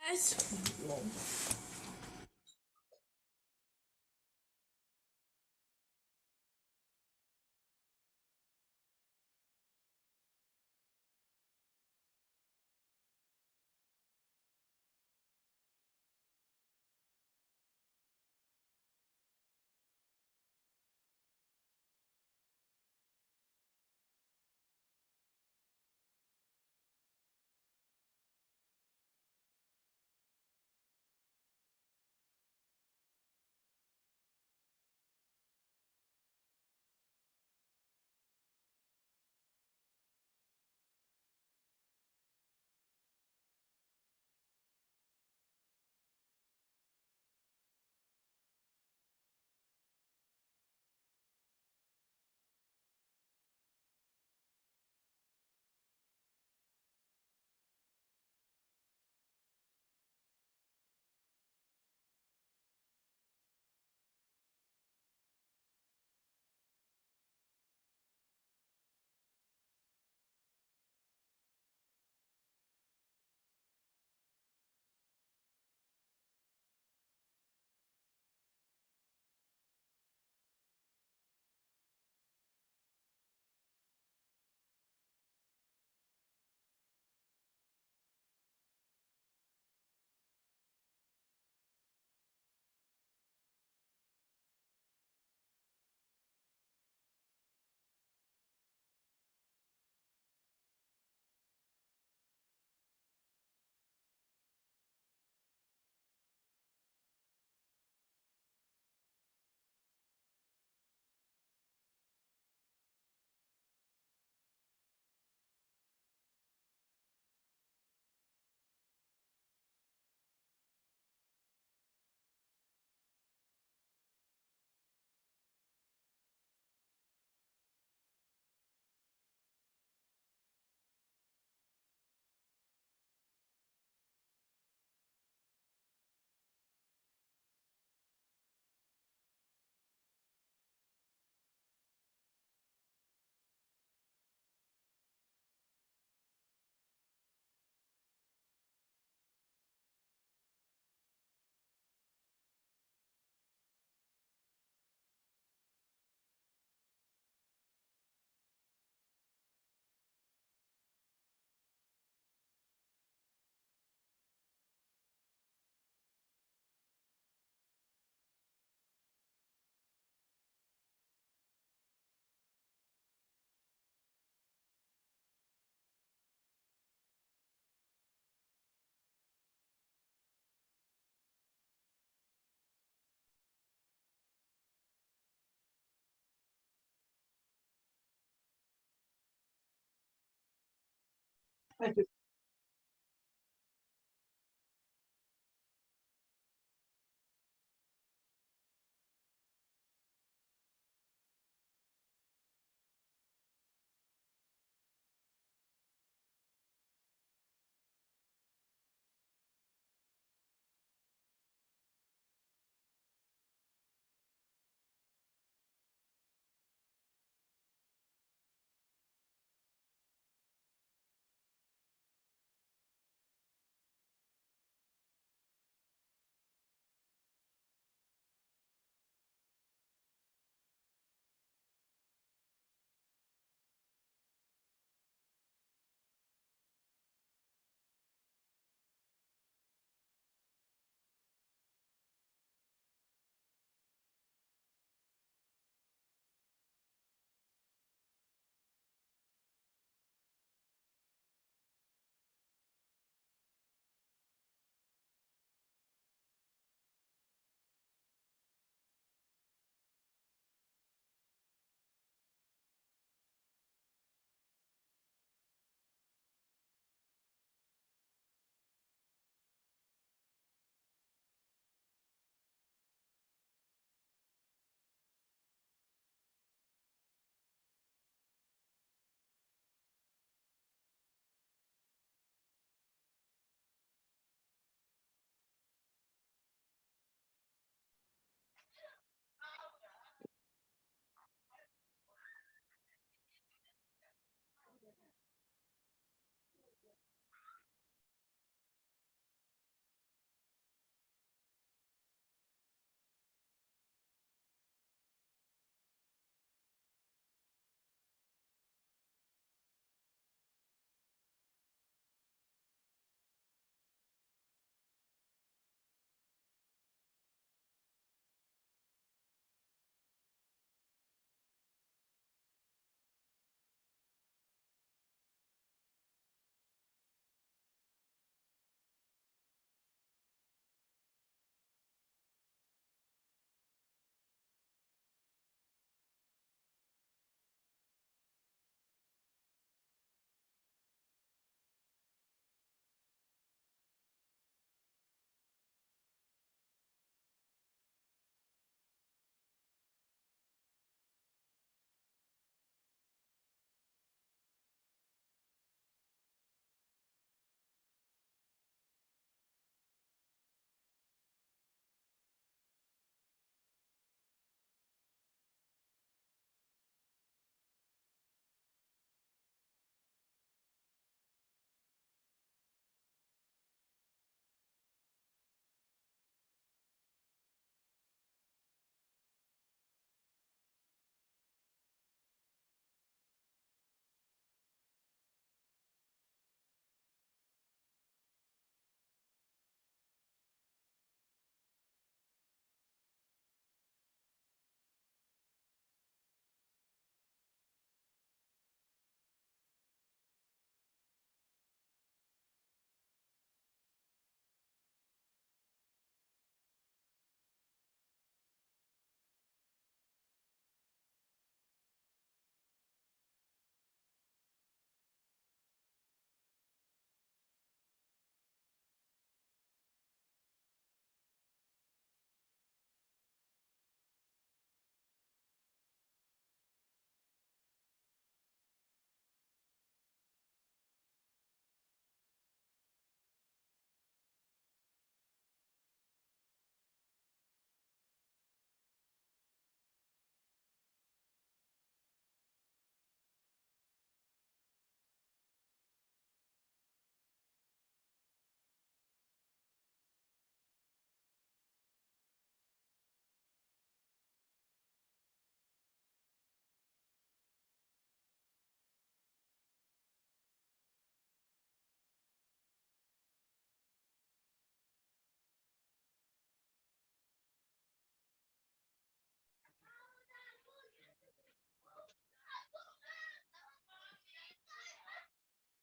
Yes.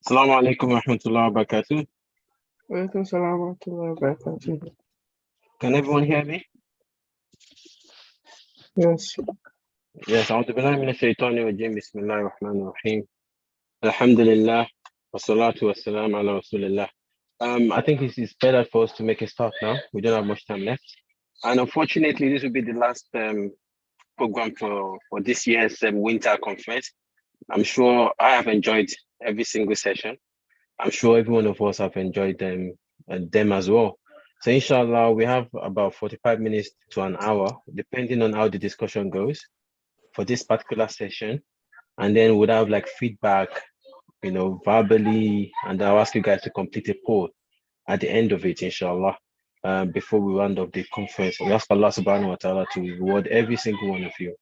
Assalamu alaikum wa rahmatullahi wa barakatuh. Walaikum salam wa rahmatullahi wa barakatuh. Can everyone hear me? Yes. Yes, أعوذ بالله من الشيطان الرجيم بسم الله الرحمن الرحيم الحمد لله والصلاة والسلام على رسول الله. I think it's better for us to make a start now. We don't have much time left. And unfortunately, this will be the last program for this year's winter conference. I'm sure I have enjoyed every single session. I'm sure every one of us have enjoyed them as well. So inshallah, we have about 45 minutes to an hour, depending on how the discussion goes for this particular session. And then we'll have like feedback, verbally, and I'll ask you guys to complete a poll at the end of it, inshallah, before we round up the conference. We ask Allah subhanahu wa ta'ala to reward every single one of you.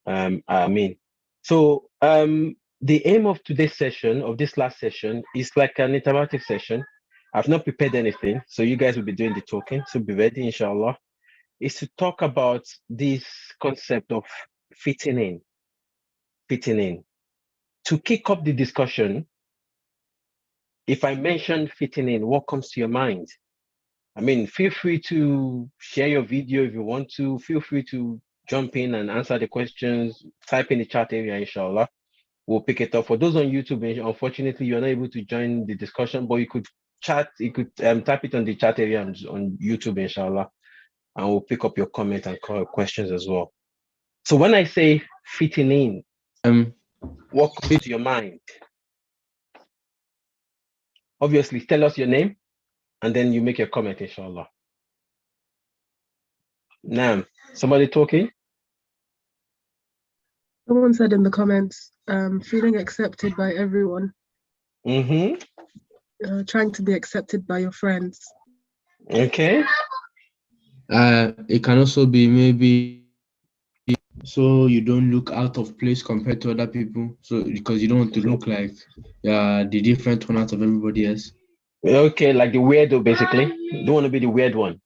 Ameen. So the aim of today's session, of this last session, is like an interactive session. I've not prepared anything, so you guys will be doing the talking, so be ready, inshallah. Is to talk about this concept of fitting in. Fitting in. To kick up the discussion, if I mention fitting in, what comes to your mind? I mean, feel free to share your video if you want to. Feel free to jump in and answer the questions. Type in the chat area, inshallah. We'll pick it up. For those on YouTube, unfortunately, you're not able to join the discussion, but you could chat, you could type it on the chat area on YouTube, inshallah, and we'll pick up your comment and questions as well. So when I say fitting in, what comes to your mind? Obviously, tell us your name, and then you make your comment, inshallah. Now, somebody talking? Someone said in the comments, feeling accepted by everyone. Trying to be accepted by your friends. Okay. It can also be maybe so you don't look out of place compared to other people. So because you don't want to look like the different one out of everybody else. Okay, like the weirdo, basically. You don't want to be the weird one.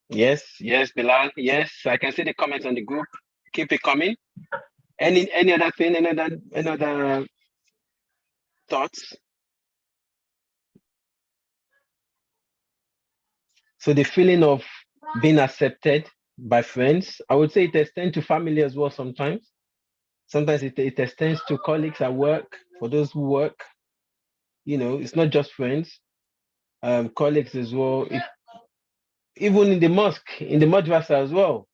Yes, Bilal. Yes, I can see the comments on the group. Keep it coming. Any other thing? Any other thoughts? So the feeling of being accepted by friends, I would say it extends to family as well sometimes. Sometimes it extends to colleagues at work, for those who work. It's not just friends, colleagues as well. Even in the mosque, in the madrasa as well.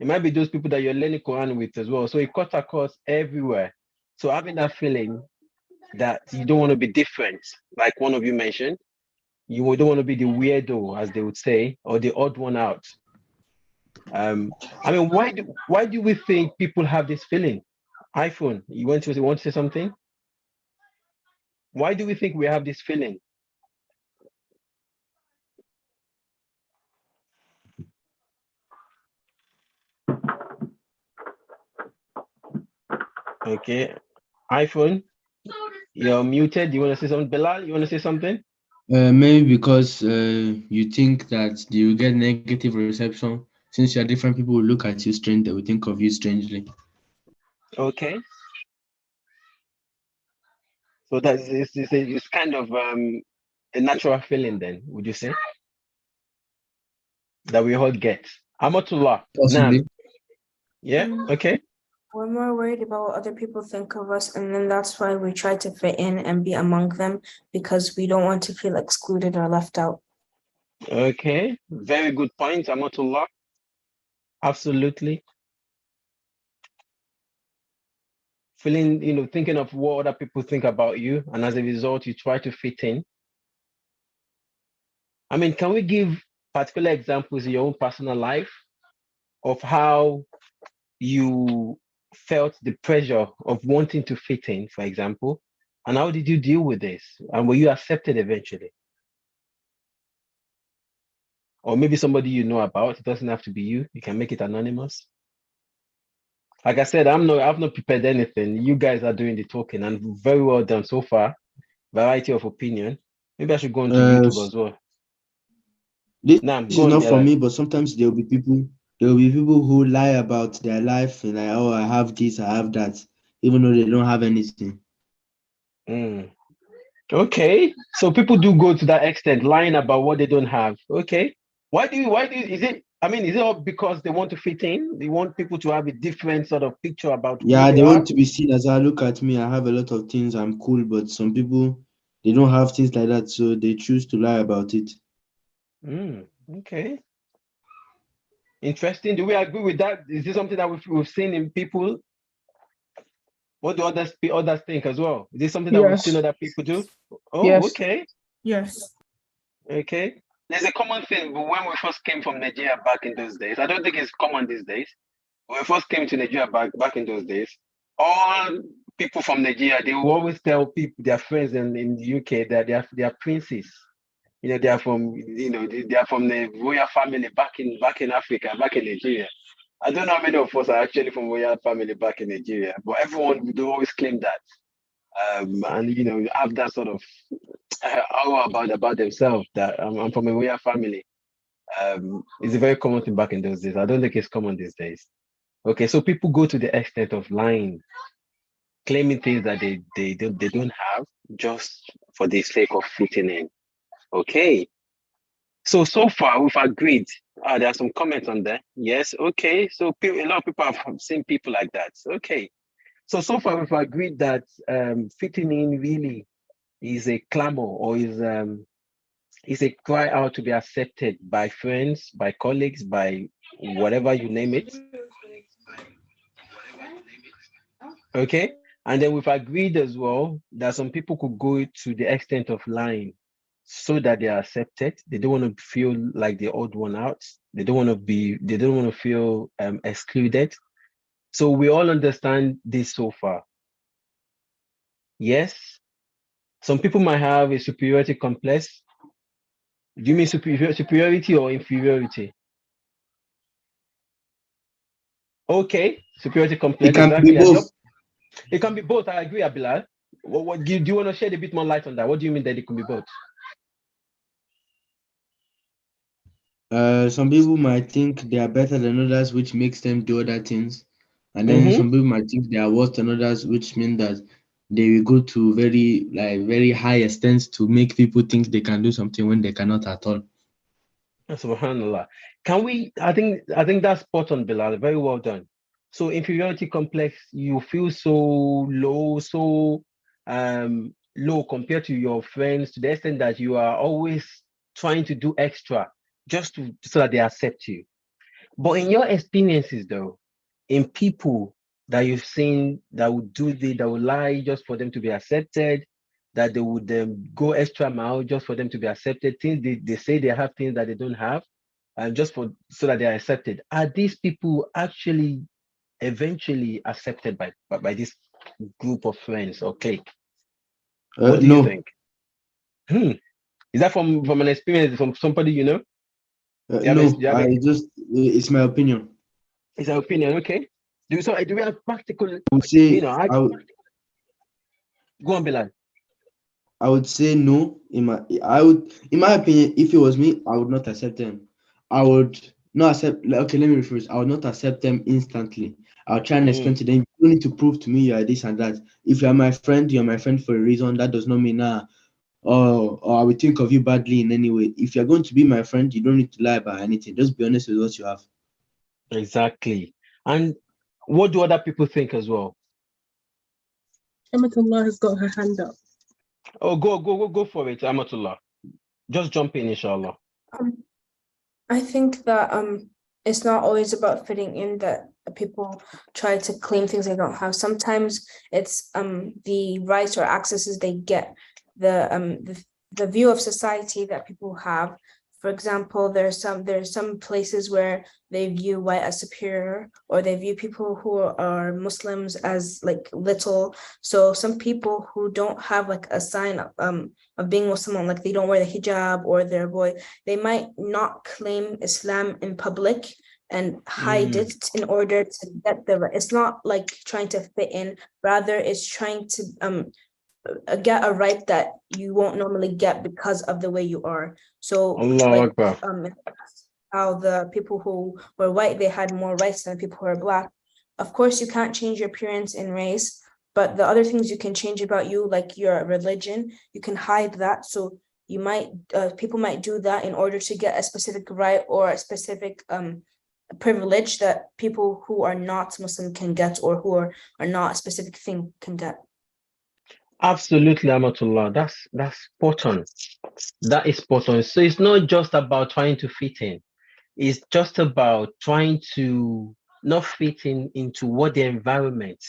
It might be those people that you're learning Quran with as well. So it cuts across everywhere. So having that feeling that you don't want to be different, like one of you mentioned, you don't want to be the weirdo, as they would say, or the odd one out. I mean, why do we think people have this feeling? iPhone, you want to say something? Why do we think we have this feeling? Okay, iPhone, you're muted. You want to say something? Bilal, you want to say something? Maybe because you think that you get negative reception. Since you're different, people will look at you strange. They will think of you strangely. Okay. So it's kind of a natural feeling then, would you say? That we all get. Amatullah. Possibly. Yeah, okay. We're more worried about what other people think of us, and then that's why we try to fit in and be among them, because we don't want to feel excluded or left out. Okay, very good point, Amatullah. Absolutely. Feeling, thinking of what other people think about you, and as a result, you try to fit in. I mean, can we give particular examples in your own personal life of how you felt the pressure of wanting to fit in, for example, and how did you deal with this? And were you accepted eventually? Or maybe somebody you know about. It doesn't have to be you. You can make it anonymous. Like I said, I've not prepared anything. You guys are doing the talking, and very well done so far. Variety of opinion. Maybe I should go onto YouTube as well. This is not for me, but sometimes there will be people who lie about their life and like, oh, I have this, I have that. even though they don't have anything. Mm. Okay, so people do go to that extent, lying about what they don't have. Okay, is it? I mean, is it all because they want to fit in? They want people to have a different sort of picture about who Yeah, they they are? want to be seen as, look at me, I have a lot of things, I'm cool, but some people, they don't have things like that, so they choose to lie about it. Okay, interesting. Do we agree with that? Is this something that we've seen in people? What do others think as well? Is this something that we've seen Yes. other people do? Oh, Yes. okay. Yes. Okay. There's a common thing, but when we first came from Nigeria back in those days, I don't think it's common these days. When we first came to Nigeria back in those days, all people from Nigeria, they will always tell people, their friends in the UK, that they are princes. You know, they are from, they are from the royal family back in Africa, back in Nigeria. I don't know how many of us are actually from royal family back in Nigeria, but everyone would always claim that. And have that sort of aura about themselves, that I'm from a royal family. It's a very common thing back in those days. I don't think it's common these days. Okay, so people go to the extent of lying, claiming things that they don't have just for the sake of fitting in. Okay, so far we've agreed. There are some comments on there. Yes, okay. So a lot of people have seen people like that. Okay, so far we've agreed that fitting in really is a clamor, or is a cry out to be accepted by friends, by colleagues, by whatever you name it. Okay. And then we've agreed as well that some people could go to the extent of lying so that they are accepted. They don't want to feel like the odd one out. They don't want to feel excluded. So we all understand this so far. Yes. Some people might have a superiority complex. Do you mean superiority or inferiority? Okay, superiority It complex, can be exactly. both. It can be both. I agree, Abilal. What do you want to shed a bit more light on that? What do you mean that it can be both? Some people might think they are better than others, which makes them do other things. And then Mm-hmm. some people might think they are worse than others, which means that they will go to very high extents to make people think they can do something when they cannot at all. Subhanallah. Can we? I think that's spot on, Bilal. Very well done. So inferiority complex, you feel so low, low compared to your friends, to the extent that you are always trying to do extra so that they accept you. But in your experiences, though, in people that you've seen that would that would lie just for them to be accepted, that they would go extra mile just for them to be accepted, things they say they have things that they don't have, and just so that they are accepted. Are these people actually eventually accepted by this group of friends or clique? What do you No, think? Is that from an experience from somebody you know? no, it's my opinion. Is that opinion? Okay. Do we have practical? I would say, I go on, Bilal. I would say no. In my opinion, if it was me, I would not accept them. I would not accept. Okay, let me rephrase. I would not accept them instantly. I'll try and explain to them. You don't need to prove to me you are this and that. If you are my friend, you are my friend for a reason. That does not mean or I will think of you badly in any way. If you're going to be my friend, you don't need to lie about anything. Just be honest with what you have. Exactly. And what do other people think as well? Amatullah has got her hand up. Oh, go for it, Amatullah. Just jump in, inshallah. I think that it's not always about fitting in, that people try to claim things they don't have. Sometimes it's the rights or accesses they get, the view of society that people have. For example, there's some places where they view white as superior, or they view people who are Muslims as like little. So some people who don't have like a sign of being Muslim, like they don't wear the hijab or their boy, they might not claim Islam in public and hide it in order to get it's not like trying to fit in, rather it's trying to get a right that you won't normally get because of the way you are. So Allah like how the people who were white, they had more rights than people who are black. Of course, you can't change your appearance in race, but the other things you can change about you, like your religion, you can hide that. So you might people might do that in order to get a specific right or a specific privilege that people who are not Muslim can get, or who are not a specific thing can get. Absolutely, Amatullah. That's spot on. That is spot on. So it's not just about trying to fit in. It's just about trying to not fit in into what the environment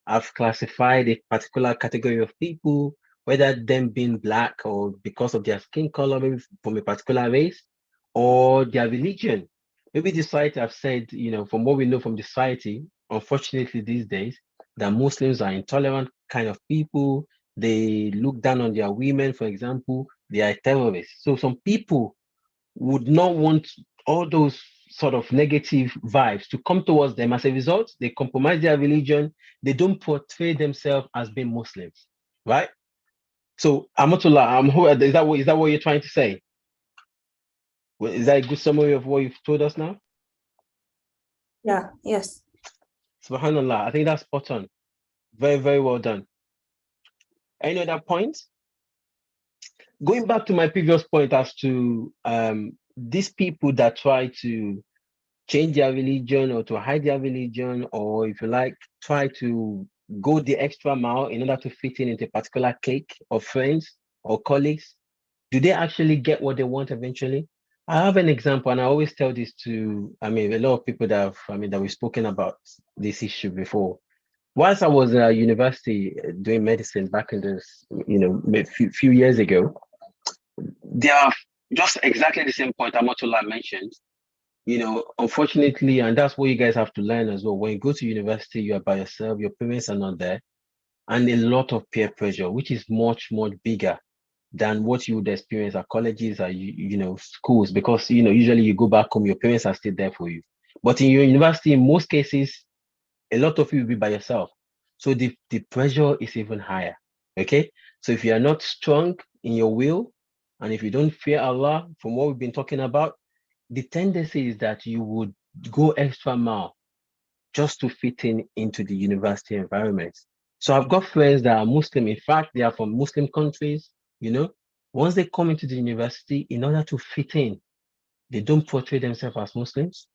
have classified a particular category of people, whether them being black or because of their skin color, maybe from a particular race, or their religion. Maybe the society have said, from what we know from the society, unfortunately these days, that Muslims are intolerant kind of people. They look down on their women, for example, they are terrorists. So some people would not want all those sort of negative vibes to come towards them. As a result, they compromise their religion. They don't portray themselves as being Muslims, right? So, Amatullah, is that what you're trying to say? Is that a good summary of what you've told us now? Yeah, yes. Subhanallah, I think that's spot on. Very, very well done. Any other points? Going back to my previous point as to these people that try to change their religion or to hide their religion, or if you like, try to go the extra mile in order to fit in into a particular clique of friends or colleagues, do they actually get what they want eventually? I have an example, and I always tell this to, a lot of people that we've spoken about this issue before. Whilst I was at university doing medicine back in this, few years ago, there are just exactly the same point Amatullah mentioned. Unfortunately, and that's what you guys have to learn as well. When you go to university, you are by yourself, your parents are not there, and a lot of peer pressure, which is much, much bigger than what you would experience at colleges or, schools, because, usually you go back home, your parents are still there for you. But in your university, in most cases, a lot of you will be by yourself. So the pressure is even higher, okay? So if you are not strong in your will, and if you don't fear Allah, from what we've been talking about, the tendency is that you would go extra mile just to fit in into the university environment. So I've got friends that are Muslim. In fact, they are from Muslim countries. Once they come into the university, in order to fit in, they don't portray themselves as Muslims.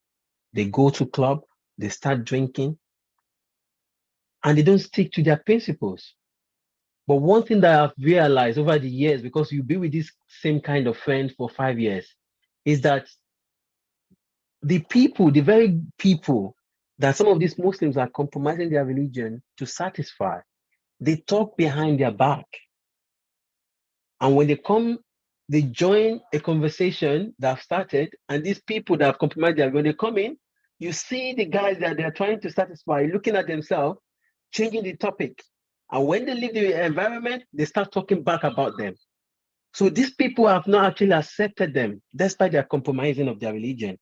They go to club, they start drinking, and they don't stick to their principles. But one thing that I've realized over the years, because you be with this same kind of friend for 5 years, is that the very people that some of these Muslims are compromising their religion to satisfy, they talk behind their back. And when they come, they join a conversation that have started, and these people that have compromised their, when they come in, you see the guys that they're trying to satisfy, looking at themselves, changing the topic. And when they leave the environment, they start talking back about them. So these people have not actually accepted them, despite their compromising of their religion.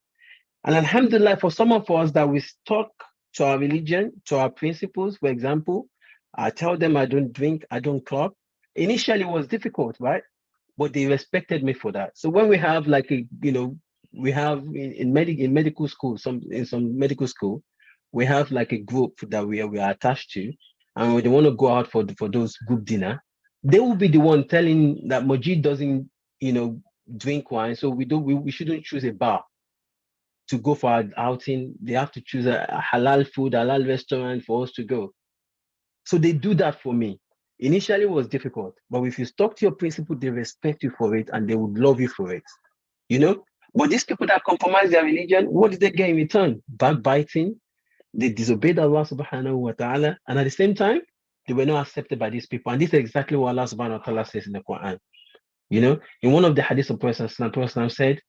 And alhamdulillah, for some of us that we stuck to our religion, to our principles, for example, I tell them I don't drink, I don't club. Initially, it was difficult, right? But they respected me for that. So when we have we have in medical school, in some medical school, we have like a group that we are attached to, and when they want to go out for those group dinner, they will be the one telling that Majid doesn't, drink wine, so we shouldn't choose a bar to go for an outing. They have to choose a halal food, halal restaurant for us to go. So they do that for me. Initially, it was difficult, but if you stuck to your principle, they respect you for it and they would love you for it. But these people that compromise their religion, what did they get in return? Backbiting. They disobeyed Allah subhanahu wa ta'ala, and at the same time, they were not accepted by these people. And this is exactly what Allah subhanahu wa ta'ala says in the Quran. In one of the hadiths of Prophet said,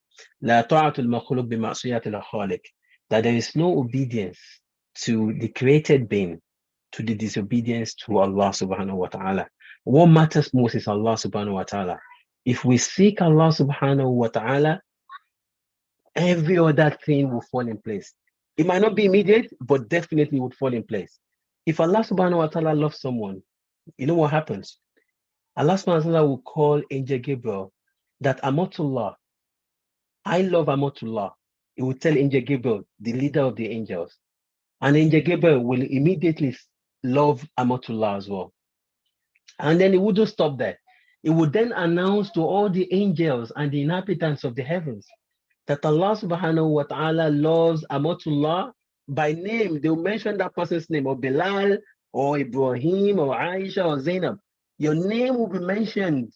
La ta'atul makhluq bi ma'siyatil khaliq, that there is no obedience to the created being, to the disobedience to Allah subhanahu wa ta'ala. What matters most is Allah subhanahu wa ta'ala. If we seek Allah subhanahu wa ta'ala, every other thing will fall in place. It might not be immediate, but definitely would fall in place. If Allah subhanahu wa ta'ala loves someone, you know what happens? Allah subhanahu wa ta'ala will call Angel Gabriel that Amatullah, I love Amatullah. He will tell Angel Gabriel, the leader of the angels. And Angel Gabriel will immediately love Amatullah as well. And then it wouldn't stop there. It would then announce to all the angels and the inhabitants of the heavens that Allah subhanahu wa ta'ala loves Amatullah by name. They'll mention that person's name, or Bilal, or Ibrahim, or Aisha, or Zainab. Your name will be mentioned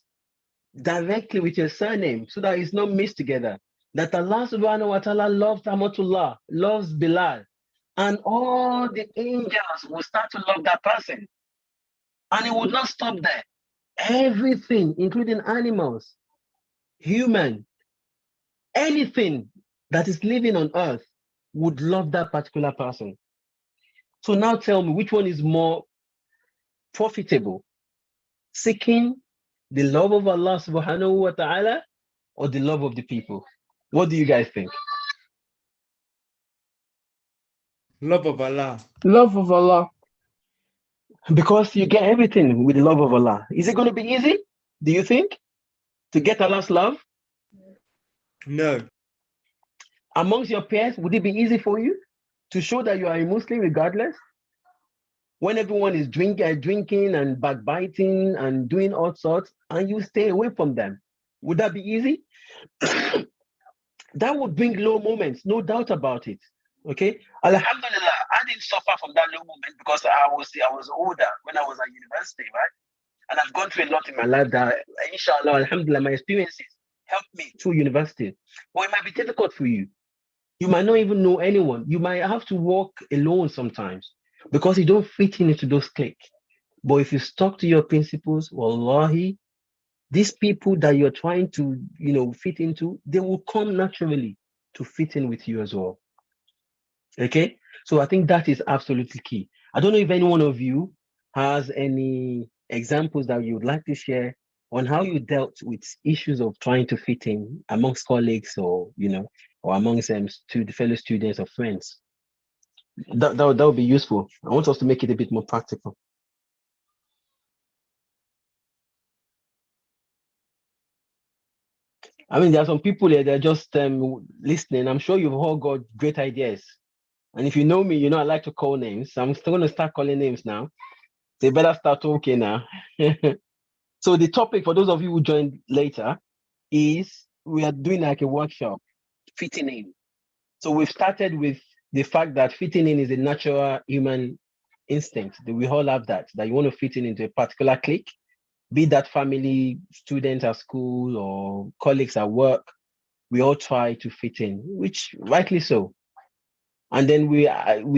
directly with your surname so that it's not mixed together. That Allah subhanahu wa ta'ala loves Amatullah, loves Bilal, and all the angels will start to love that person. And it will not stop there. Everything, including animals, human, anything that is living on earth would love that particular person. So now tell me, which one is more profitable? Seeking the love of Allah subhanahu wa ta'ala or the love of the people? What do you guys think? Love of Allah. Love of Allah. Because you get everything with the love of Allah. Is it going to be easy, do you think, to get Allah's love? No. Amongst your peers, would it be easy for you to show that you are a Muslim regardless? When everyone is drinking and backbiting and doing all sorts, and you stay away from them, would that be easy? That would bring low moments, no doubt about it. Okay, Alhamdulillah, I didn't suffer from that low moment because I was older when I was at university, right? And I've gone through a lot in my life that, inshallah, alhamdulillah, my experiences helped me through university. But it might be difficult for you. You might not even know anyone. You might have to walk alone sometimes because you don't fit into those cliques. But if you stuck to your principles, wallahi, these people that you're trying to, fit into, they will come naturally to fit in with you as well. Okay? So I think that is absolutely key. I don't know if any one of you has any examples that you would like to share on how you dealt with issues of trying to fit in amongst colleagues or amongst the fellow students or friends. That would be useful. I want us to make it a bit more practical. I mean, there are some people here that are just listening. I'm sure you've all got great ideas. And if you know me, I like to call names. So I'm still going to start calling names now. They better start talking now. So the topic, for those of you who joined later, is we are doing like a workshop, fitting in. So we've started with the fact that fitting in is a natural human instinct. That we all have that you want to fit in into a particular clique, be that family, students at school, or colleagues at work. We all try to fit in, which rightly so. And then we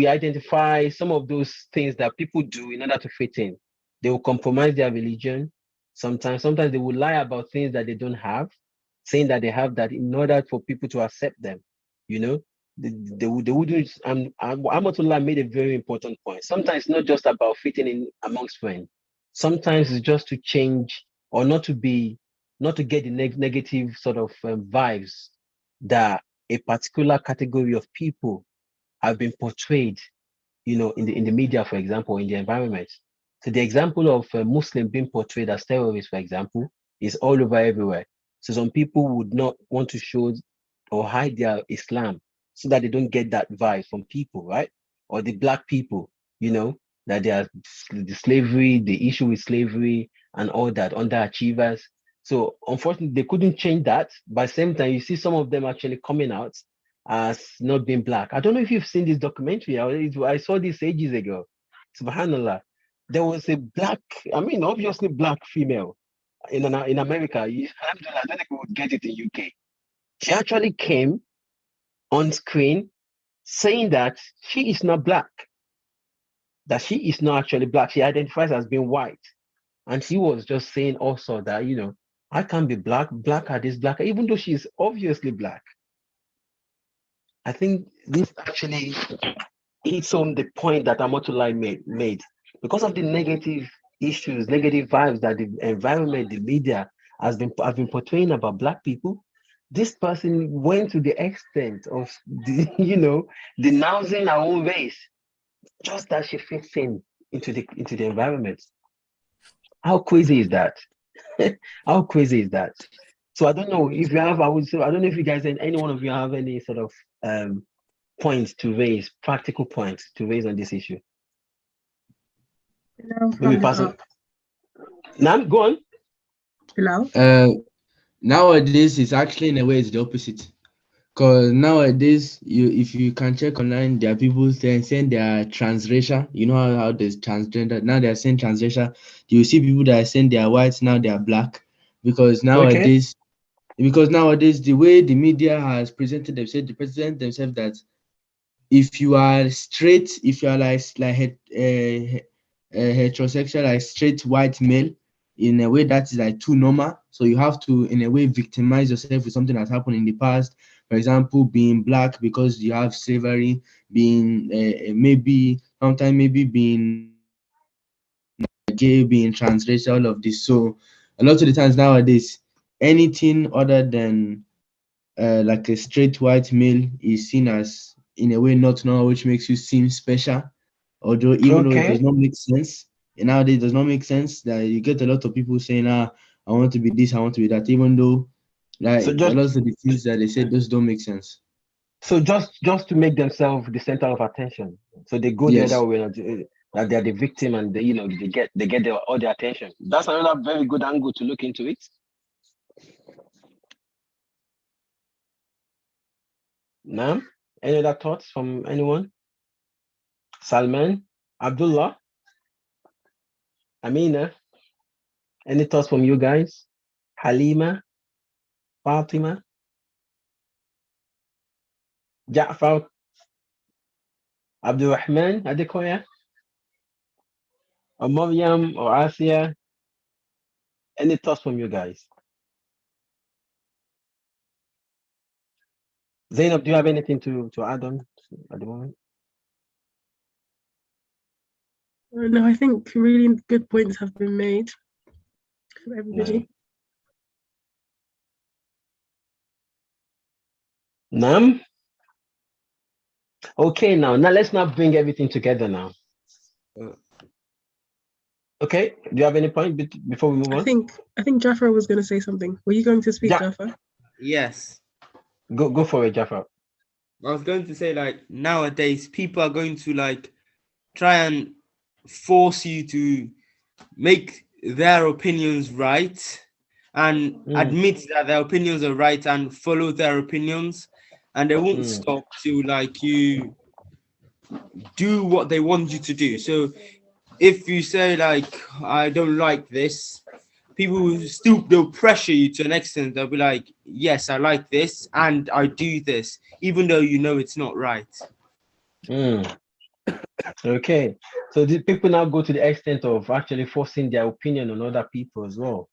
identify some of those things that people do in order to fit in. They will compromise their religion. Sometimes they will lie about things that they don't have, saying that they have that in order for people to accept them. They wouldn't. Amatullah made a very important point. Sometimes it's not just about fitting in amongst friends. Sometimes it's just to change or not to get the negative sort of vibes that a particular category of people have been portrayed, in the media, for example, in the environment. So the example of a Muslim being portrayed as terrorists, for example, is all over everywhere. So some people would not want to show or hide their Islam so that they don't get that vibe from people, right? Or the black people, that they are the issue with slavery and all that, underachievers. So unfortunately, they couldn't change that. But at the same time, you see some of them actually coming out as not being black. I don't know if you've seen this documentary. I saw this ages ago. Subhanallah. There was a black, obviously black female in America. Alhamdulillah, I don't think we would get it in UK. She actually came on screen saying that she is not black, that she is not actually black. She identifies as being white. And she was just saying also that, I can't be black at this black, even though she is obviously black. I think this actually hits on the point that Amatullah made. Because of the negative issues, negative vibes that the environment, the media have been portraying about black people, this person went to the extent of denouncing her own race, just that she fits into the environment. How crazy is that? How crazy is that? So I don't know if you have. I don't know if you guys, any one of you, have any sort of points to raise, practical points to raise on this issue. Bilal, Maybe hand is person. up. Nam, go on. Bilal? Nowadays, it's actually in a way it's the opposite. Because nowadays, if you can check online, there are people saying they are transracial. You know how there's transgender. Now they are saying transracial. You see people that are saying they are white, now they are black. Because Okay. nowadays, the way the media has presented themselves, they present themselves that if you are straight, if you are heterosexual, like straight white male, in a way that is like too normal. So you have to, in a way, victimize yourself with something that happened in the past. For example, being black because you have slavery, being maybe sometimes maybe being gay, being transracial, all of this. So a lot of the times nowadays, anything other than like a straight white male is seen as in a way not normal, which makes you seem special. Although even though it Okay. does not make sense, and nowadays it does not make sense that you get a lot of people saying, I want to be this, I want to be that, even though like So a just lot of the things that they say those don't make sense. just to make themselves the center of attention. So they go the Yes. other way, that they are the victim, and they get all the attention. That's another very good angle to look into it. Nam, any other thoughts from anyone? Salman, Abdullah, Amina, any thoughts from you guys? Halima, Fatima, Ja'far, Abdulrahman, Adekoya, or Maryam, or Asia? Any thoughts from you guys? Zainab, do you have anything to add on at the moment? No, I think really good points have been made from everybody. Nam? Okay, now let's not bring everything together now. Okay, do you have any point before we move I on? think Jafar was going to say something. Were you going to speak, Ja- Jafar? Yes. Go for it, Jafar. I was going to say, like, nowadays people are going to like try and force you to make their opinions right and admit that their opinions are right and follow their opinions, and they won't stop to like you do what they want you to do. So if you say like I don't like this, people will still, they'll pressure you to an extent. They'll be like, yes, I like this and I do this, even though you know it's not right. Okay, so the people now go to the extent of actually forcing their opinion on other people as well.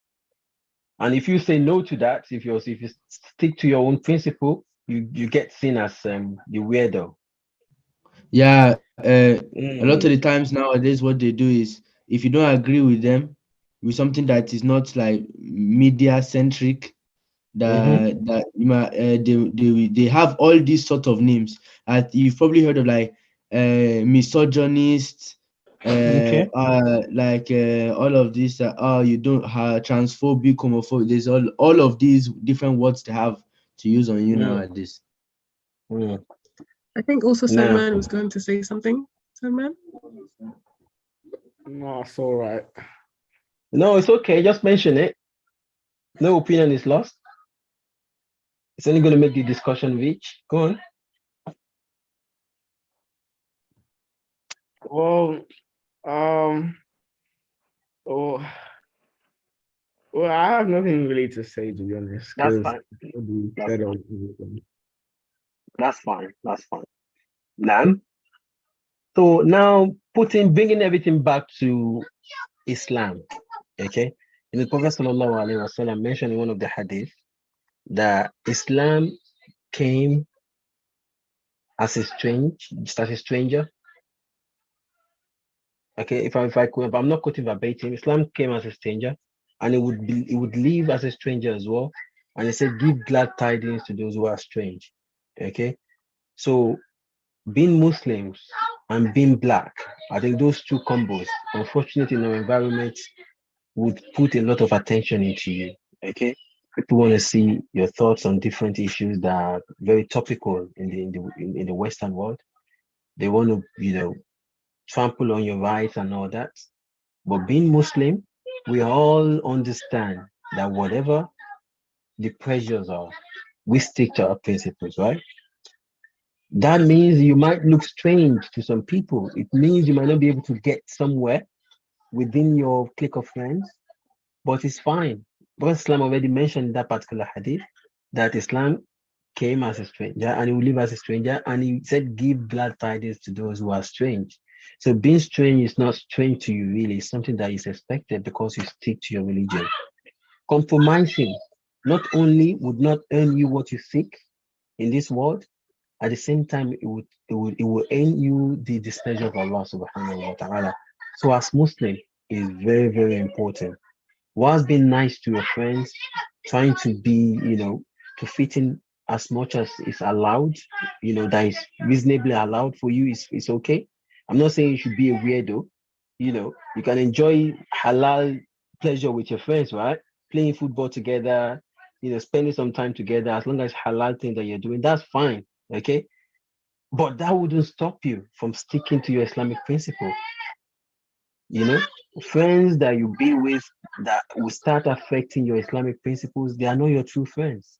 And if you say no to that, if you stick to your own principle, you get seen as the weirdo. Yeah, a lot of the times nowadays, what they do is if you don't agree with them with something that is not like media centric, they have all these sort of names. You've probably heard of like misogynist, Okay. all of this. You don't have transphobic, homophobic. There's all of these different words they have to use on you nowadays. I think also No. Salman was going to say something. Salman? No, it's all right. No, it's okay. Just mention it. No opinion is lost. It's only going to make the discussion rich. Go on. Well, oh, well, I have nothing really to say, to be honest. That's 'Cause fine. everybody That's said fine. everything. That's fine. That's fine. Nam. So now bringing everything back to Islam. Okay. And the Prophet Sallallahu Alaihi Wasallam mentioned in one of the hadith that Islam came as a stranger. Okay, if I'm not quoting verbatim, Islam came as a stranger, and it would leave as a stranger as well. And it said, "Give glad tidings to those who are strange." Okay, so being Muslims and being black, I think those two combos, unfortunately, in our environment, would put a lot of attention into you. Okay, people want to see your thoughts on different issues that are very topical in the Western world. They want to, trample on your rights and all that. But being Muslim, we all understand that whatever the pressures are, we stick to our principles, right? That means you might look strange to some people. It means you might not be able to get somewhere within your clique of friends, but it's fine. Because Islam already mentioned in that particular hadith that Islam came as a stranger and he will live as a stranger, and he said, give glad tidings to those who are strange. So being strange is not strange to you, really. It's something that is expected because you stick to your religion. Compromising not only would not earn you what you seek in this world, at the same time, it will earn you the displeasure of Allah subhanahu wa ta'ala. So as Muslim is very, very important. Whilst being nice to your friends, trying to be, to fit in as much as is allowed, that is reasonably allowed for you, is okay. I'm not saying you should be a weirdo. You can enjoy halal pleasure with your friends, right? Playing football together, spending some time together, as long as halal thing that you're doing, that's fine. Okay. But that wouldn't stop you from sticking to your Islamic principle. Friends that you be with that will start affecting your Islamic principles, they are not your true friends.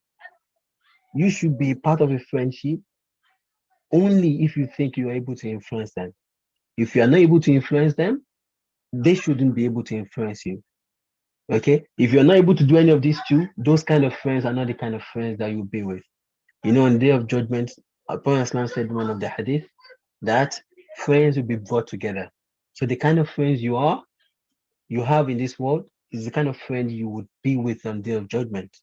You should be part of a friendship only if you think you are able to influence them. If you are not able to influence them, they shouldn't be able to influence you. Okay? If you're not able to do any of these two, those kind of friends are not the kind of friends that you'll be with. On the day of judgment, Prophet Islam said in one of the hadith that friends will be brought together. So the kind of friends you have in this world is the kind of friend you would be with on the day of judgment.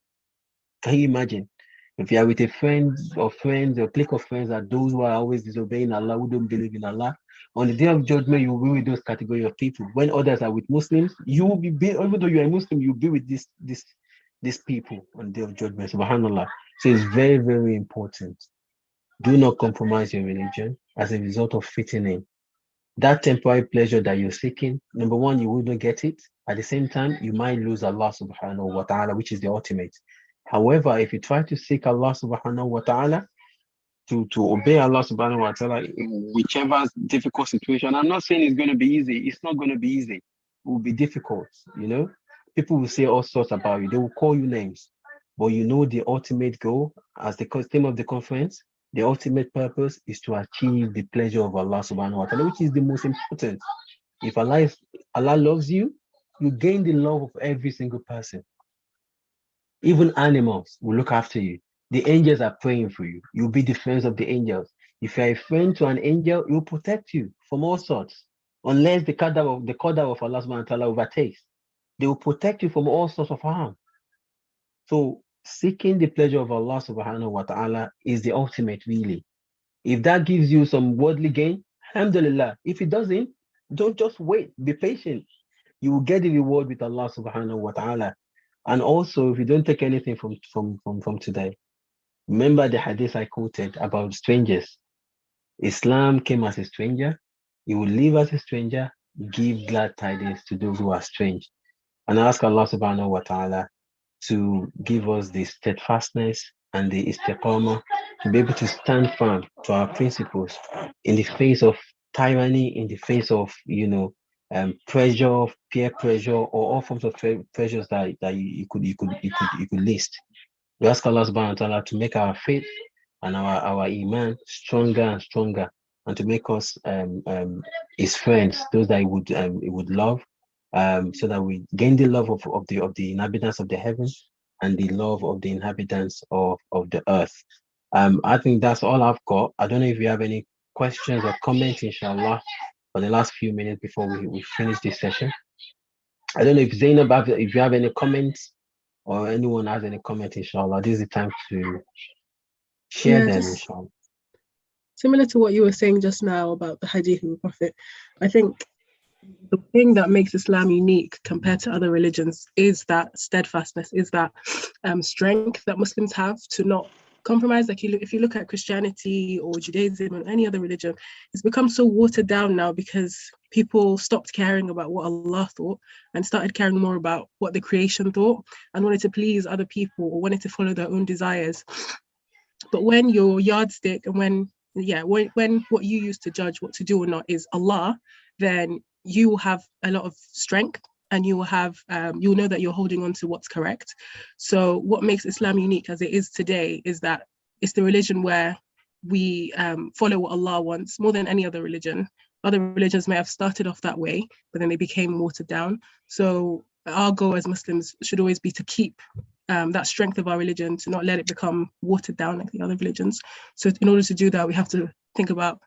Can you imagine? If you are with a friend or friends or clique of friends that those who are always disobeying Allah, who don't believe in Allah, on the day of judgment, you will be with those category of people. When others are with Muslims, you will be, even though you are a Muslim, you'll be with these people on the day of judgment. Subhanallah. So it's very, very important. Do not compromise your religion as a result of fitting in. That temporary pleasure that you're seeking, number one, you will not get it. At the same time, you might lose Allah subhanahu wa ta'ala, which is the ultimate. However, if you try to seek Allah subhanahu wa ta'ala, to obey Allah subhanahu wa ta'ala in whichever difficult situation, I'm not saying it's going to be easy. It's not going to be easy. It will be difficult, People will say all sorts about you. They will call you names. But the ultimate goal, as the theme of the conference, the ultimate purpose is to achieve the pleasure of Allah subhanahu wa ta'ala, which is the most important. If Allah loves you, you gain the love of every single person. Even animals will look after you. The angels are praying for you. You'll be the friends of the angels. If you're a friend to an angel, it will protect you from all sorts. Unless the qadar of Allah subhanahu wa ta'ala overtakes, they will protect you from all sorts of harm. So seeking the pleasure of Allah subhanahu wa ta'ala is the ultimate, really. If that gives you some worldly gain, alhamdulillah. If it doesn't, don't just wait. Be patient. You will get the reward with Allah subhanahu wa ta'ala. And also, if you don't take anything from today, remember the hadith I quoted about strangers. Islam came as a stranger. He will live as a stranger, give glad tidings to those who are strange. And I ask Allah subhanahu wa ta'ala to give us the steadfastness and the istiqamah to be able to stand firm to our principles in the face of tyranny, in the face of pressure, peer pressure, or all forms of pressures that you could list. We ask Allah subhanahu wa ta'ala to make our faith and our iman stronger and stronger, and to make us his friends, those that he would love, so that we gain the love of the inhabitants of the heavens and the love of the inhabitants of the earth. I think that's all I've got. I don't know if you have any questions or comments, inshallah, for the last few minutes before we finish this session. I don't know if Zainab, if you have any comments or anyone has any comment, inshallah, this is the time to share them, inshallah. Similar to what you were saying just now about the hadith of the Prophet, I think the thing that makes Islam unique compared to other religions is that steadfastness, is that strength that Muslims have to not compromise. Like if you look at Christianity or Judaism or any other religion, it's become so watered down now because people stopped caring about what Allah thought and started caring more about what the creation thought and wanted to please other people or wanted to follow their own desires. But when your yardstick and when what you use to judge what to do or not is Allah, then you will have a lot of strength, and you will have you'll know that you're holding on to what's correct. So what makes Islam unique as it is today is that it's the religion where we follow what Allah wants more than any other religion. Other religions may have started off that way, but then they became watered down. So our goal as Muslims should always be to keep that strength of our religion, to not let it become watered down like the other religions. So in order to do that, we have to think about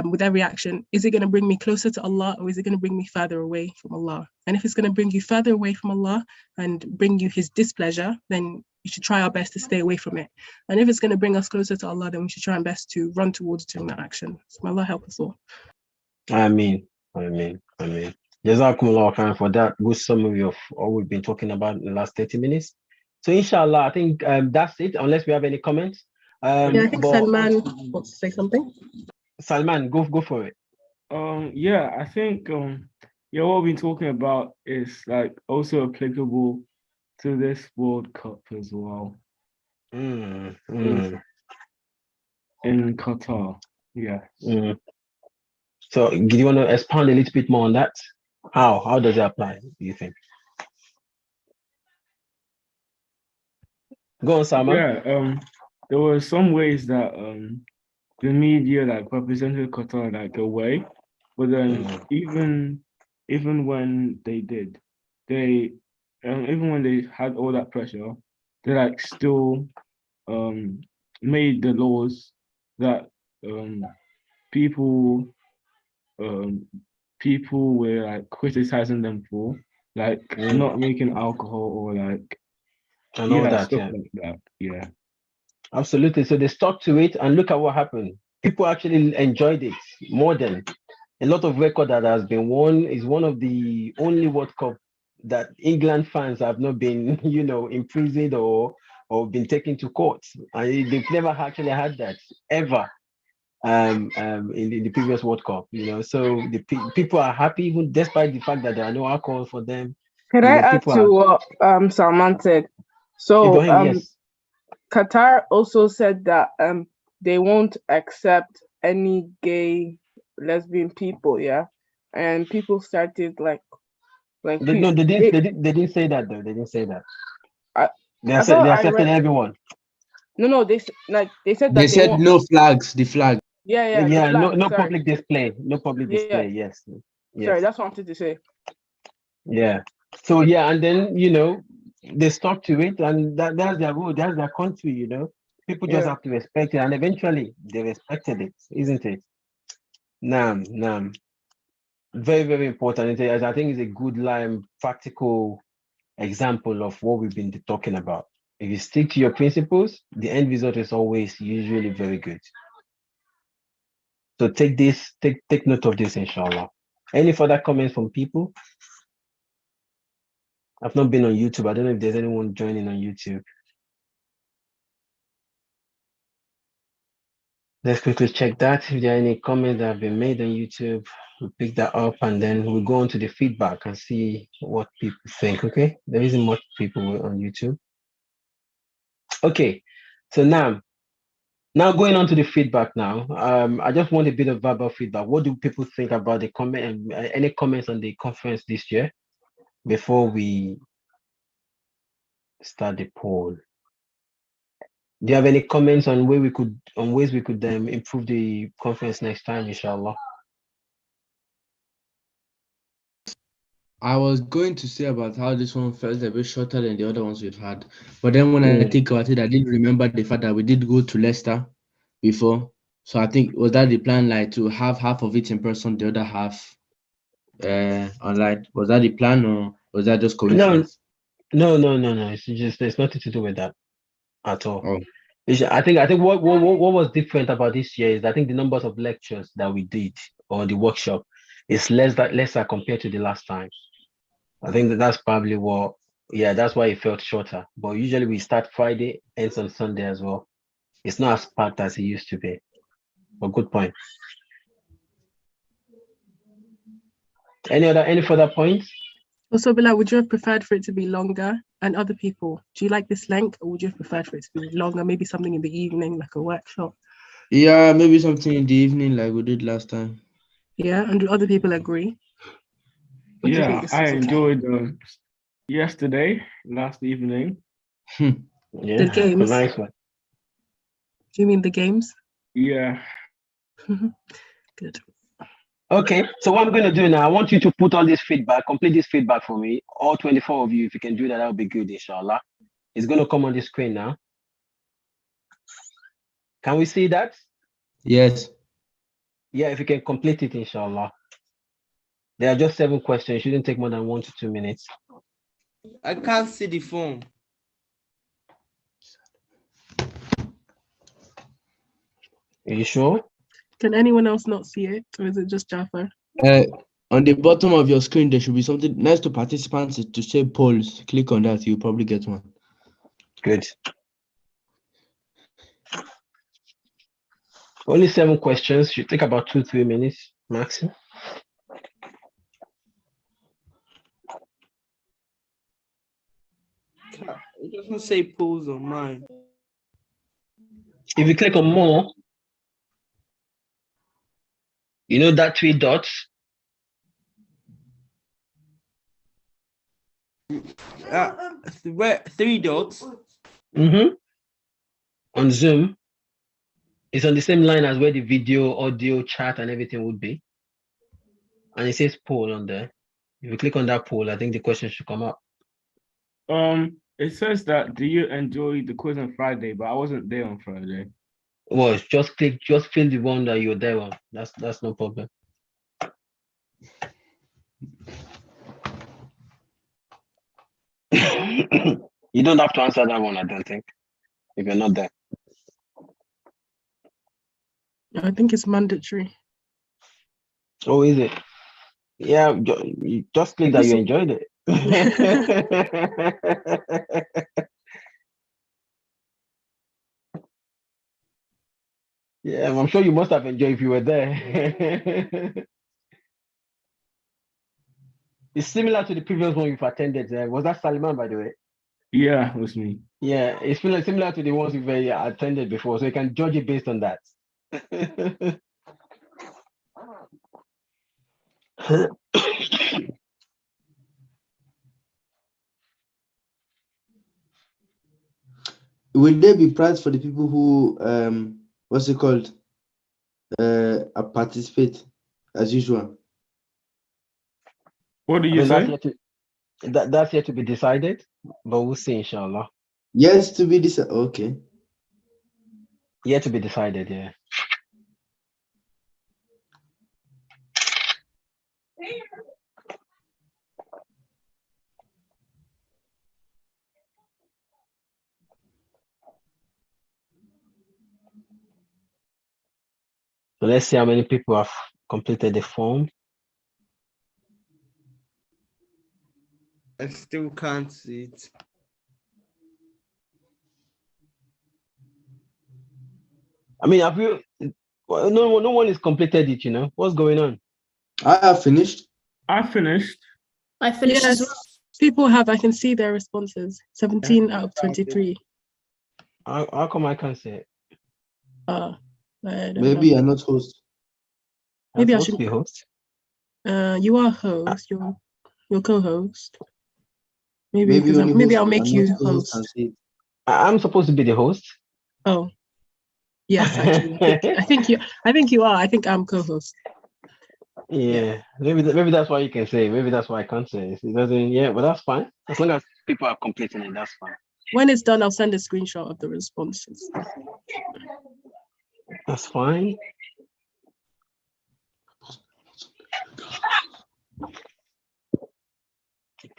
with every action, is it going to bring me closer to Allah, or is it going to bring me further away from Allah? And if it's going to bring you further away from Allah and bring you his displeasure, then you should try our best to stay away from it. And if it's going to bring us closer to Allah, then we should try our best to run towards doing that action. So may Allah help us all. Ameen. Jazakumullah khair for that good summary of all we've been talking about in the last 30 minutes. So inshallah, I think that's it, unless we have any comments. Yeah, I think Salman wants to say something. Salman, go for it. Yeah, I think what we've been talking about is like also applicable to this World Cup as well. In Qatar. Yeah. So do you want to expand a little bit more on that? How does it apply, do you think? Go on, Salman. Yeah, there were some ways that the media like represented Qatar like away, but then even when they did, even when they had all that pressure, they like still made the laws that people were like criticizing them for, like not making alcohol or like and all that, stuff like that. Yeah. Absolutely. So they stuck to it, and look at what happened. People actually enjoyed it more than a lot of record that has been won. Is one of the only World Cup that England fans have not been, imprisoned or been taken to court. And they've never actually had that ever in the previous World Cup. So the people are happy, even despite the fact that there are no alcohol for them. Can I add to what Salman said? So yes. Qatar also said that they won't accept any gay, lesbian people, and people started like they didn't say that though. They didn't say that. They accepted everyone. No, they said that they said no flags. The flag. Yeah. No public display. No public display. Yes. Sorry, that's what I wanted to say. Yeah. So and then they stuck to it, and that's their rule, that's their country, People just have to respect it, and eventually they respected it, isn't it? Naam. Very, very important. I think it's a good practical example of what we've been talking about. If you stick to your principles, the end result is always usually very good. So take note of this, inshallah. Any further comments from people? I've not been on YouTube. I don't know if there's anyone joining on YouTube. Let's quickly check that. If there are any comments that have been made on YouTube, we'll pick that up, and then we'll go on to the feedback and see what people think. Okay, there isn't much people on YouTube. Okay, so now going on to the feedback now. I just want a bit of verbal feedback. What do people think about the comment? Any comments on the conference this year before we start the poll? Do you have any comments on ways we could improve the conference next time, inshallah? I was going to say about how this one felt a bit shorter than the other ones we've had, but then when I think about it, I didn't remember the fact that we did go to Leicester before. So I think, was that the plan, like to have half of it in person, the other half online? Was that the plan, or was that just coincidence? No. It's just, there's nothing to do with that at all. Oh. I think what was different about this year is, I think the numbers of lectures that we did or the workshop is lesser compared to the last time. I think that's probably that's why it felt shorter. But usually we start Friday, ends on Sunday as well. It's not as packed as it used to be. But good point. Any further points? Also, Bilal, would you have preferred for it to be longer? And other people, do you like this length, or would you have preferred for it to be longer? Maybe something in the evening, like a workshop? Yeah, maybe something in the evening like we did last time. Yeah, and do other people agree? What do you think Yeah, this I is? enjoyed last evening. Yeah, The games. nice one. Do you mean the games? Yeah. Good. Okay, so what I'm going to do now, I want you to put all this feedback, complete this feedback for me. All 24 of you, if you can do that, that would be good, inshallah. It's going to come on the screen now. Can we see that? Yes. Yeah, if you can complete it, inshallah. There are just 7 questions. It shouldn't take more than 1 to 2 minutes. I can't see the form. Are you sure? Can anyone else not see it, or is it just Jafar? On the bottom of your screen, there should be something next to participants to say polls. Click on that, you'll probably get one. Good. Only 7 questions. Should take about 2-3 minutes maximum. It doesn't say polls on mine. If you click on more, you know that 3 dots? Where 3 dots? Mm-hmm. On Zoom, it's on the same line as where the video, audio, chat, and everything would be. And it says poll on there. If you click on that poll, I think the question should come up. It says that do you enjoy the quiz on Friday, but I wasn't there on Friday. Well, just fill the one that you're there on. That's no problem. You don't have to answer that one, I don't think, if you're not there. I think it's mandatory. Oh, is it? Yeah, you just click that you enjoyed it. Yeah, I'm sure you must have enjoyed if you were there. It's similar to the previous one you've attended. Was that Salman, by the way? Yeah, it was me. Yeah, it's similar to the ones you've attended before, so you can judge it based on that. Will there be prize for the people who what's it called? Participate as usual. What do I you mean, say? that's yet to be decided, but we'll see, inshallah. Yes, to be decided. Okay. Yet to be decided, yeah. So let's see how many people have completed the form. I still can't see it. I mean, have you? Well, no one has completed it. What's going on? I have finished. I finished. I finished as well. Yes, people have. I can see their responses. 17 out of 23. How come I can't say it? I don't Maybe know. you're not host. Maybe I I'm supposed should to be host. You are host. You're co-host. Maybe Maybe because only maybe host I'll make and you not co-host can host. say it. I'm supposed to be the host. Oh, yes, actually, I think you are. I think I'm co-host. Yeah, maybe that's why you can say it. Maybe that's why I can't say it. It doesn't. Yeah, but that's fine. As long as people are completing it, that's fine. When it's done, I'll send a screenshot of the responses. That's fine.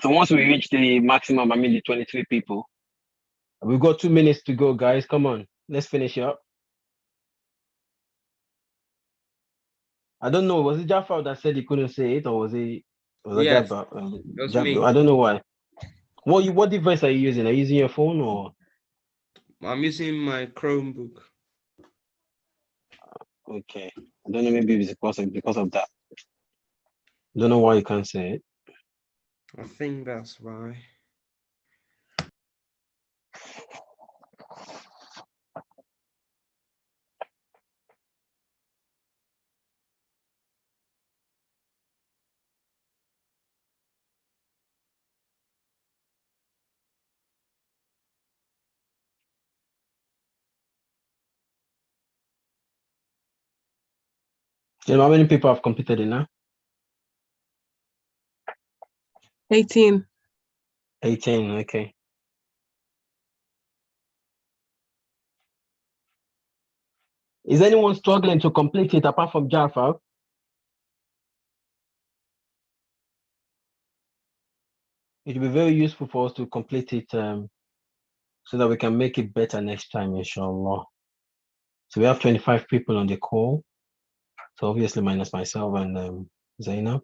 So once we reach the maximum, I mean the 23 people, we've got 2 minutes to go, guys. Come on, let's finish up. I don't know. Was it Jafar that said he couldn't say it, or was it Yes, Jabba? that's Jabba? me. I don't know why. What device are you using? Are you using your phone or? I'm using my Chromebook. Okay, I don't know. Maybe it's because of that. Don't know why you can't say it. I think that's why. How many people have completed it now? 18. 18, okay. Is anyone struggling to complete it apart from Jafar? It will be very useful for us to complete it so that we can make it better next time, inshallah. So we have 25 people on the call. So obviously minus myself and Zainab.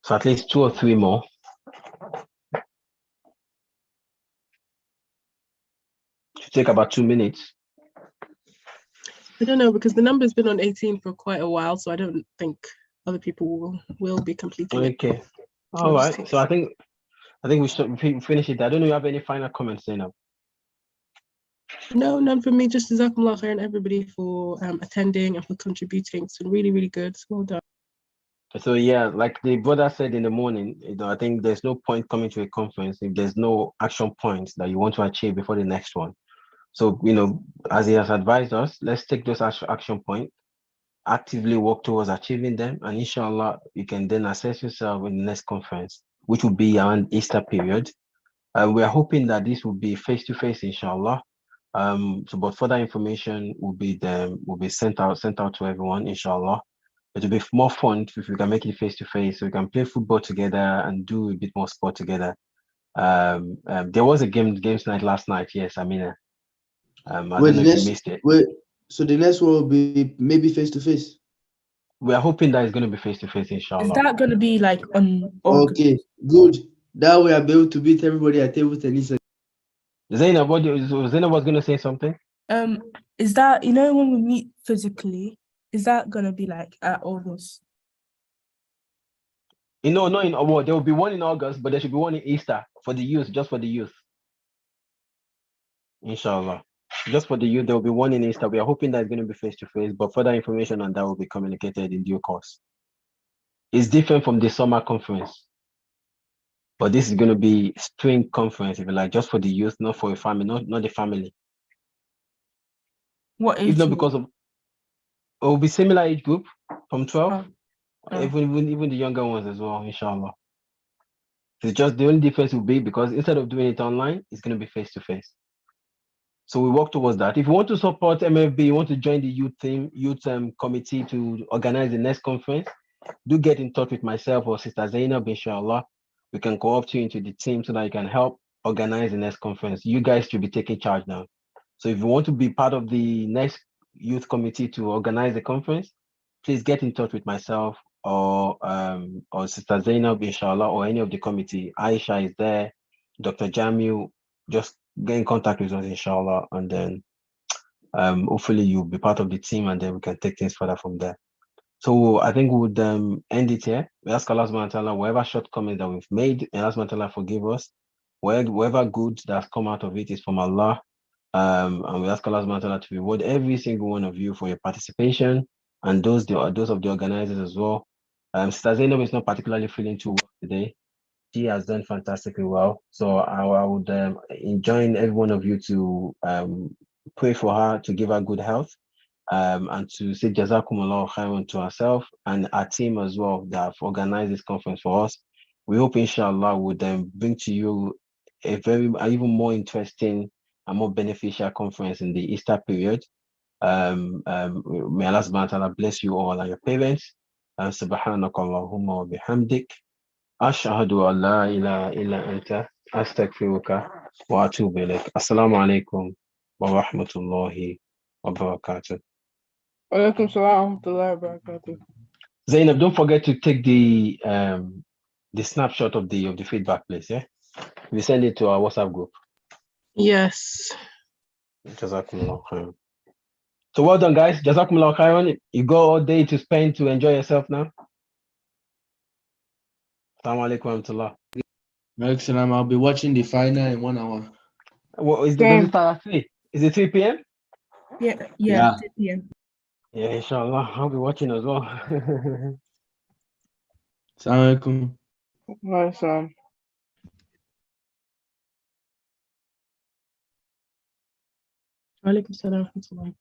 So at least 2 or 3 more. Should take about 2 minutes. I don't know, because the number's been on 18 for quite a while, so I don't think other people will be completing it. Okay. All right. So I think we should finish it. I don't know if you have any final comments, Zainab. No, none from me. Just Jazakumullah khair and everybody for attending and for contributing. It's been really, really good. Well done. So yeah, like the brother said in the morning, I think there's no point coming to a conference if there's no action points that you want to achieve before the next one. So, as he has advised us, let's take those action points, actively work towards achieving them, and inshallah, you can then assess yourself in the next conference, which will be around Easter period. We are hoping that this will be face-to-face, inshallah. But further information will be sent out to everyone, inshallah. It will be more fun if we can make it face-to-face, so we can play football together and do a bit more sport together. There was a games night last night, yes, Amina. I don't know if you missed it. So the next one will be maybe face to face. We are hoping that it's going to be face to face, inshallah. Is that going to be like on August? Okay, good. That way I'll be able to beat everybody at table tennis. Zainab, Zainab was going to say something? Is that, when we meet physically, is that going to be like at August? No, there will be one in August, but there should be one in Easter for the youth, just for the youth. Inshallah. Just for the youth, there will be one in Easter. We are hoping that it's going to be face to face, but further information on that will be communicated in due course. It's different from the summer conference, but this is going to be spring conference, if you like, just for the youth, not for a family, not the family. What age? If not because of, it will be similar age group from 12, Oh. even the younger ones as well, inshallah. It's just the only difference will be because instead of doing it online, it's going to be face to face. So we work towards that. If you want to support MFB, you want to join the youth committee to organize the next conference, do get in touch with myself or Sister Zainab, inshallah. We can co-opt you into the team so that you can help organize the next conference. You guys should be taking charge now. So if you want to be part of the next youth committee to organize the conference, please get in touch with myself or Sister Zainab, inshallah, or any of the committee. Aisha is there, Dr. Jamil. Just get in contact with us, inshallah, and then hopefully you'll be part of the team, and then we can take things further from there. So I think we would end it here. We ask Allah subhanahu wa ta'ala, whatever shortcomings that we've made, and Allah subhanahu wa ta'ala forgive us. Whatever good that's come out of it is from Allah. And we ask Allah subhanahu wa ta'ala to reward every single one of you for your participation, and those of the organizers as well. Sister Zainab is not particularly feeling too well today. She has done fantastically well. So I would enjoin every one of you to pray for her, to give her good health, and to say Jazakumullah khairan to ourselves and our team as well that have organized this conference for us. We hope, inshallah, would bring to you even more interesting and more beneficial conference in the Easter period. May Allah subhanahu wa ta'ala bless you all and your parents. Subhanakallahumma wa bihamdik. Ashhadu an la ilaha illa anta astaghfiruka wa atubu ilaik. Assalamu alaikum wa rahmatullahi wa barakatuh. Alaikum salam wa rahmatullahi wa barakatuh. Zainab, don't forget to take the snapshot of the feedback, please. Yeah, we send it to our WhatsApp group. Yes. Jazakumullah khairan. So well done, guys. Jazakumullah khairan. You go all day to Spain to enjoy yourself now. Assalamu alaikum wa rahmatullah. Excellent. I'll be watching the final in 1 hour. What is the 3? Is it 3 p.m.? Yeah. 3 p.m. Yeah, inshallah. I'll be watching as well. Assalamu alaikum. Nice. Alaikum salam wa rahmatullah.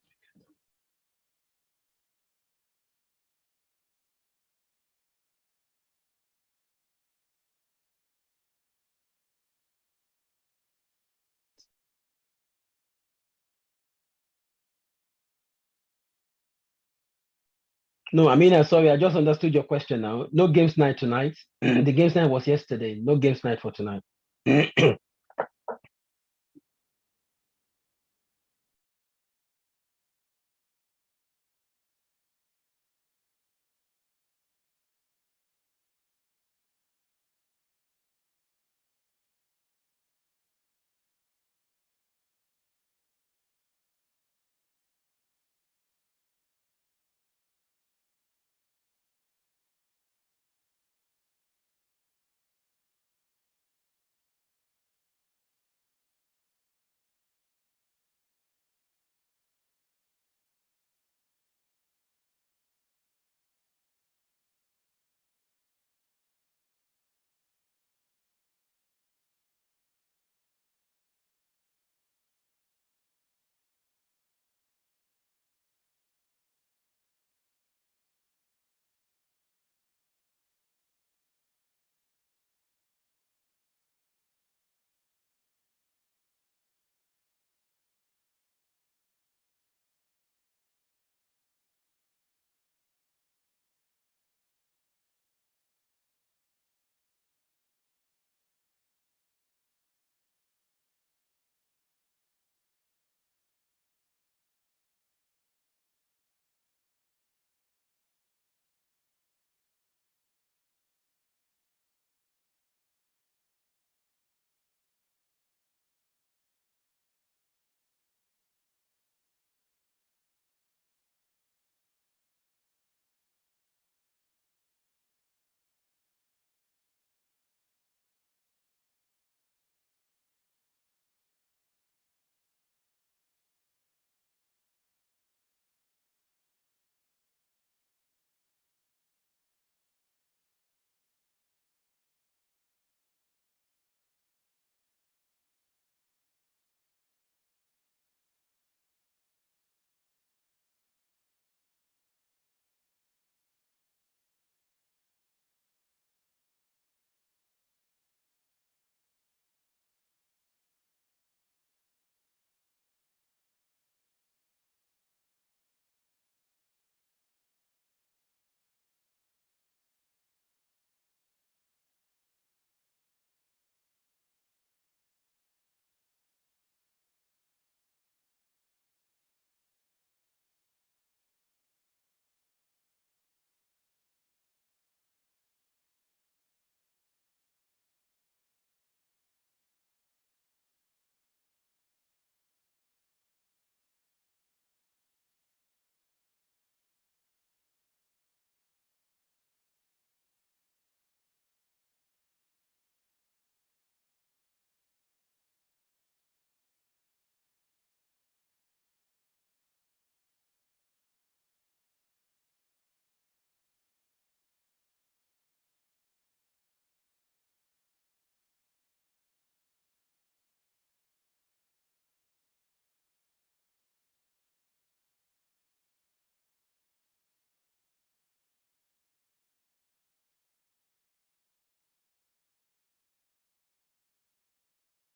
No, I mean, sorry, I just understood your question now. No games night tonight. The games night was yesterday. No games night for tonight.